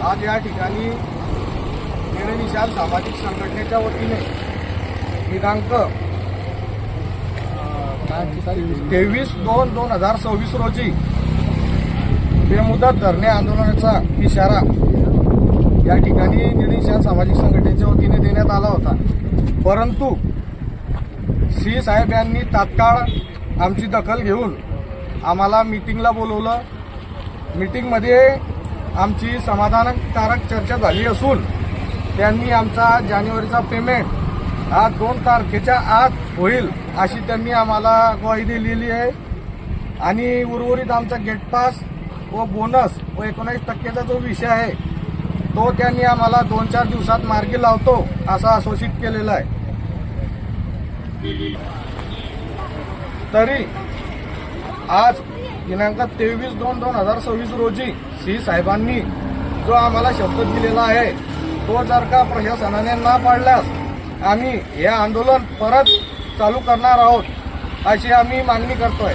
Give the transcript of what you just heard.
आज या ठिकाणी निळनिशाण सामाजिक संघटनेच्या वतीने दिनांक 23/2/2026 रोजी बेमुदत धरणे आंदोलनाचा इशारा या ठिकाणी निळनिशाण सामाजिक संघटनेच्या वतीने देण्यात आला होता। परंतु सी साहेब यांनी तात्काळ आमची दखल घेऊन आम्हाला मीटिंगला बोलवलं। मीटिंगमध्ये आमची समाधानकारक चर्चा झाली असून त्यांनी आमचा जानेवारीचा पेमेंट हा 2 तारखेच्या आत होईल अशी त्यांनी आम्हाला ग्वाही दिलेली आहे आणि उर्वरित आमचा गेट पास व बोनस व 19% जो विषय आहे तो त्यांनी आम्हाला 2-4 दिवसात मार्गी लावतो असं आश्वासित केलेलं आहे। तरी आज दिनांक 23/2/2026 रोजी सी साहेबांनी जो आम्हाला शब्द दिलेला आहे तो जर का प्रशासनाने ना पाळल्यास आम्ही हे आंदोलन परत चालू करणार आहोत अशी आम्ही मागणी करतोय।